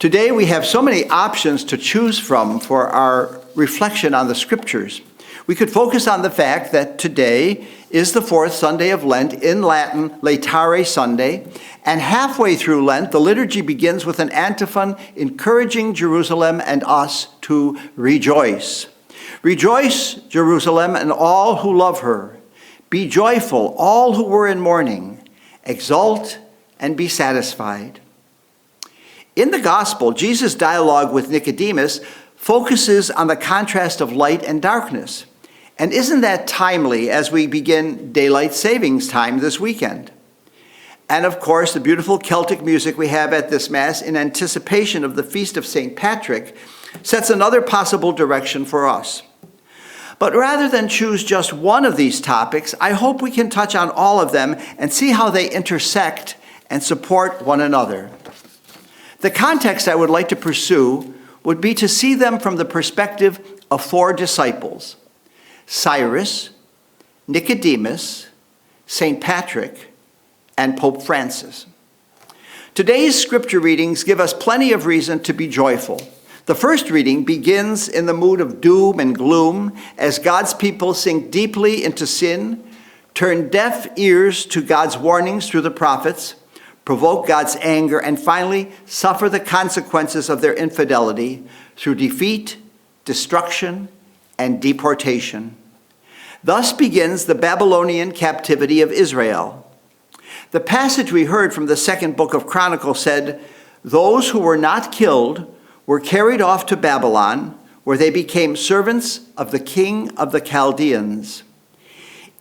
Today we have so many options to choose from for our reflection on the Scriptures. We could focus on the fact that today is the fourth Sunday of Lent, in Latin, Laetare Sunday, and halfway through Lent, the liturgy begins with an antiphon encouraging Jerusalem and us to rejoice. Rejoice, Jerusalem, and all who love her. Be joyful, all who were in mourning. Exult and be satisfied. In the Gospel, Jesus' dialogue with Nicodemus focuses on the contrast of light and darkness. And isn't that timely as we begin daylight savings time this weekend? And of course, the beautiful Celtic music we have at this Mass in anticipation of the feast of St. Patrick sets another possible direction for us. But rather than choose just one of these topics, I hope we can touch on all of them and see how they intersect and support one another. The context I would like to pursue would be to see them from the perspective of four disciples: Cyrus, Nicodemus, St. Patrick, and Pope Francis. Today's scripture readings give us plenty of reason to be joyful. The first reading begins in the mood of doom and gloom as God's people sink deeply into sin, turn deaf ears to God's warnings through the prophets, provoke God's anger, and finally suffer the consequences of their infidelity through defeat, destruction, and deportation. Thus begins the Babylonian captivity of Israel. The passage we heard from the second book of Chronicles said, "Those who were not killed were carried off to Babylon, where they became servants of the king of the Chaldeans."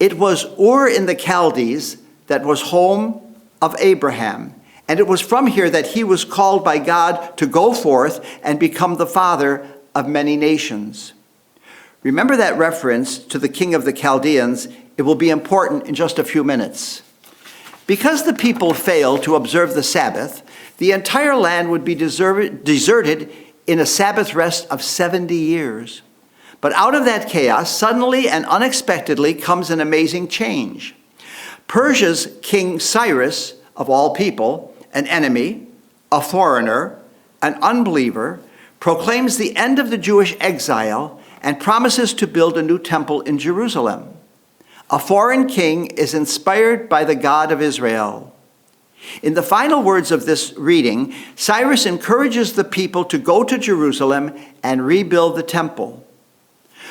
It was Ur in the Chaldees that was home of Abraham, and it was from here that he was called by God to go forth and become the father of many nations. Remember that reference to the king of the Chaldeans. It will be important in just a few minutes. Because the people failed to observe the Sabbath, the entire land would be deserted in a Sabbath rest of 70 years. But out of that chaos, suddenly and unexpectedly comes an amazing change. Persia's King Cyrus, of all people, an enemy, a foreigner, an unbeliever, proclaims the end of the Jewish exile and promises to build a new temple in Jerusalem. A foreign king is inspired by the God of Israel. In the final words of this reading, Cyrus encourages the people to go to Jerusalem and rebuild the temple.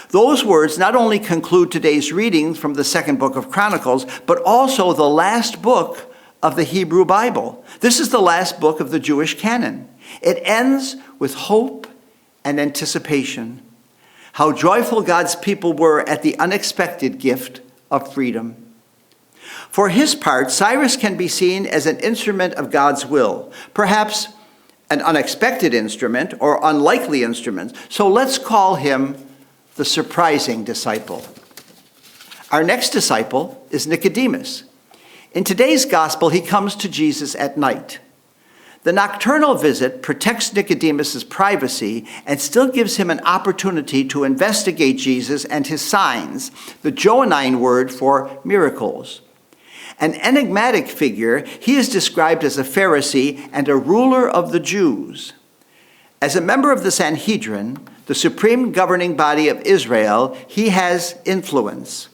Those words not only conclude today's reading from the second book of Chronicles, but also the last book of the Hebrew Bible. This is the last book of the Jewish canon. It ends with hope and anticipation. How joyful God's people were at the unexpected gift of freedom. For his part, Cyrus can be seen as an instrument of God's will, perhaps an unexpected instrument or unlikely instrument. So let's call him the surprising disciple. Our next disciple is Nicodemus. In today's gospel, he comes to Jesus at night. The nocturnal visit protects Nicodemus' privacy and still gives him an opportunity to investigate Jesus and his signs, the Johannine word for miracles. An enigmatic figure, he is described as a Pharisee and a ruler of the Jews. As a member of the Sanhedrin, the supreme governing body of Israel, he has influence.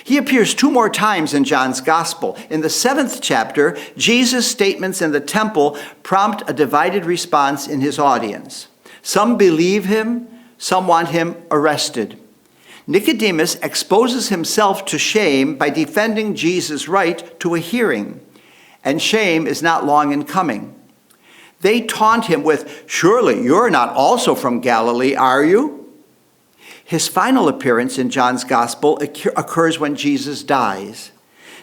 He appears 2 more times in John's Gospel. In the 7th chapter, Jesus' statements in the temple prompt a divided response in his audience. Some believe him, some want him arrested. Nicodemus exposes himself to shame by defending Jesus' right to a hearing, and shame is not long in coming. They taunt him with, "Surely you're not also from Galilee, are you?" His final appearance in John's Gospel occurs when Jesus dies.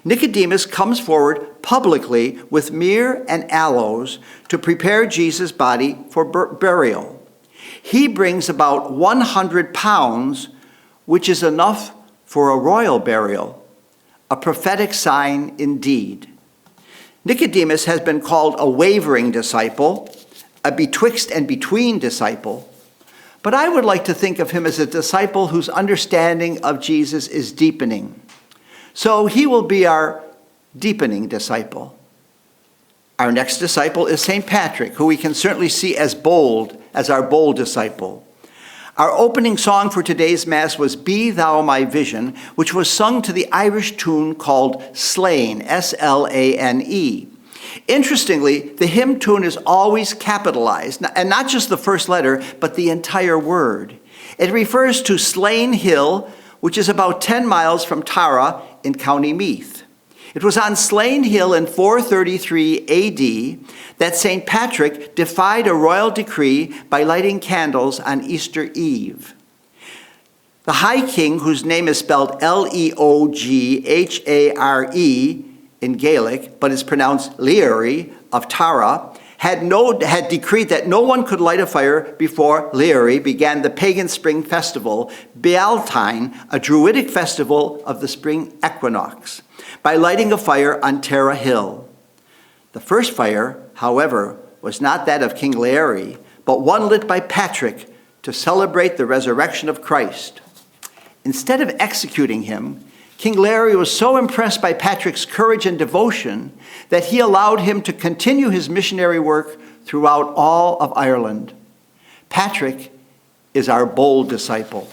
Nicodemus comes forward publicly with myrrh and aloes to prepare Jesus' body for burial. He brings about 100 pounds, which is enough for a royal burial, a prophetic sign indeed. Nicodemus has been called a wavering disciple, a betwixt and between disciple. But I would like to think of him as a disciple whose understanding of Jesus is deepening. So he will be our deepening disciple. Our next disciple is St. Patrick, who we can certainly see as our bold disciple. Our opening song for today's Mass was Be Thou My Vision, which was sung to the Irish tune called Slane, S-L-A-N-E. Interestingly, the hymn tune is always capitalized, and not just the first letter, but the entire word. It refers to Slane Hill, which is about 10 miles from Tara in County Meath. It was on Slane Hill in 433 AD that St. Patrick defied a royal decree by lighting candles on Easter Eve. The High King, whose name is spelled Leoghare in Gaelic, but is pronounced Leary of Tara, had decreed that no one could light a fire before Leary began the pagan spring festival, Bealtaine, a druidic festival of the spring equinox, by lighting a fire on Tara Hill. The first fire, however, was not that of King Leary, but one lit by Patrick to celebrate the resurrection of Christ. Instead of executing him, King Leary was so impressed by Patrick's courage and devotion that he allowed him to continue his missionary work throughout all of Ireland. Patrick is our bold disciple.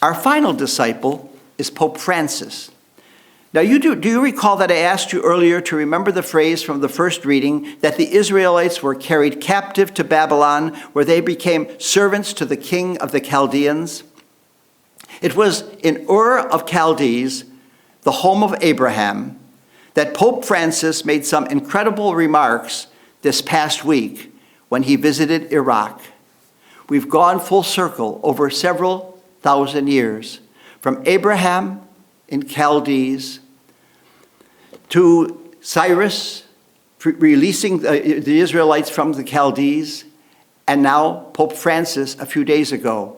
Our final disciple is Pope Francis. Now, do you recall that I asked you earlier to remember the phrase from the first reading that the Israelites were carried captive to Babylon, where they became servants to the king of the Chaldeans? It was in Ur of Chaldees, the home of Abraham, that Pope Francis made some incredible remarks this past week when he visited Iraq. We've gone full circle over several thousand years, from Abraham in Chaldees to Cyrus releasing the Israelites from the Chaldees, and now Pope Francis a few days ago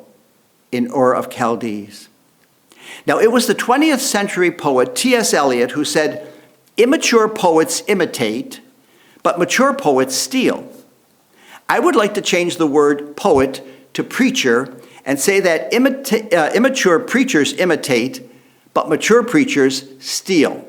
in Ur of Chaldees. Now, it was the 20th century poet T.S. Eliot who said, "Immature poets imitate, but mature poets steal." I would like to change the word poet to preacher and say that immature preachers imitate, but mature preachers steal.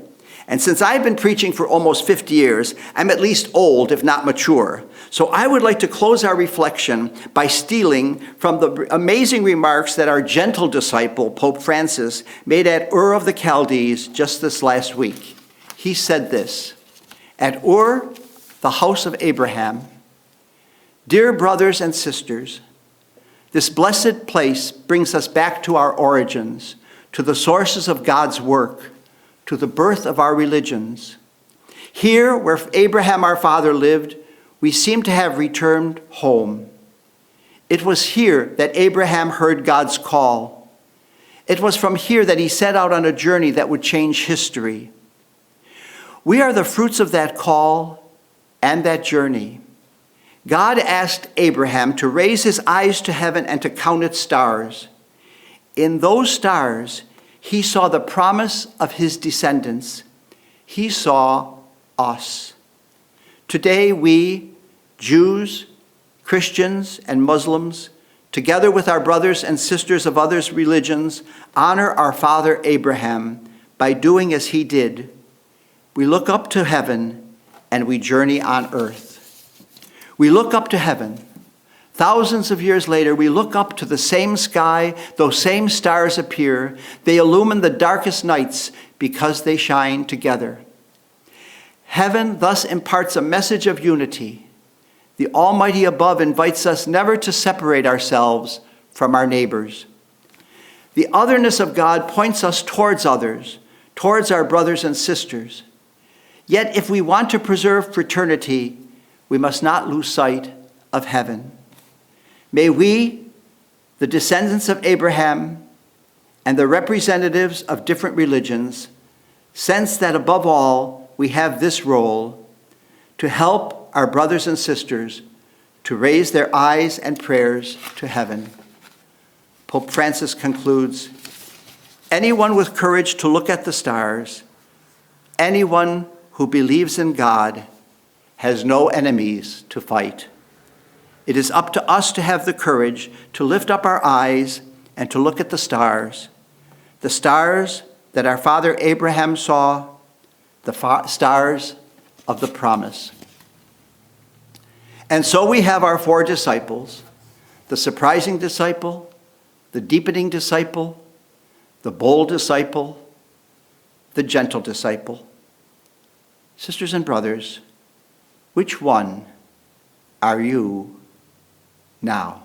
And since I've been preaching for almost 50 years, I'm at least old, if not mature. So I would like to close our reflection by stealing from the amazing remarks that our gentle disciple, Pope Francis, made at Ur of the Chaldees just this last week. He said this, "At Ur, the house of Abraham, dear brothers and sisters, this blessed place brings us back to our origins, to the sources of God's work, to the birth of our religions. Here, where Abraham our father lived, we seem to have returned home. It was here that Abraham heard God's call. It was from here that he set out on a journey that would change history. We are the fruits of that call and that journey. God asked Abraham to raise his eyes to heaven and to count its stars. In those stars, he saw the promise of his descendants. He saw us. Today we, Jews, Christians, and Muslims, together with our brothers and sisters of other religions, honor our father Abraham by doing as he did. We look up to heaven and we journey on earth. We look up to heaven. Thousands of years later, we look up to the same sky, those same stars appear. They illumine the darkest nights because they shine together. Heaven thus imparts a message of unity. The Almighty above invites us never to separate ourselves from our neighbors. The otherness of God points us towards others, towards our brothers and sisters. Yet if we want to preserve fraternity, we must not lose sight of heaven. May we, the descendants of Abraham and the representatives of different religions, sense that above all, we have this role to help our brothers and sisters to raise their eyes and prayers to heaven. Pope Francis concludes, anyone with courage to look at the stars, anyone who believes in God, has no enemies to fight. It is up to us to have the courage to lift up our eyes and to look at the stars that our father Abraham saw, the stars of the promise. And so we have our four disciples: the surprising disciple, the deepening disciple, the bold disciple, the gentle disciple. Sisters and brothers, which one are you now?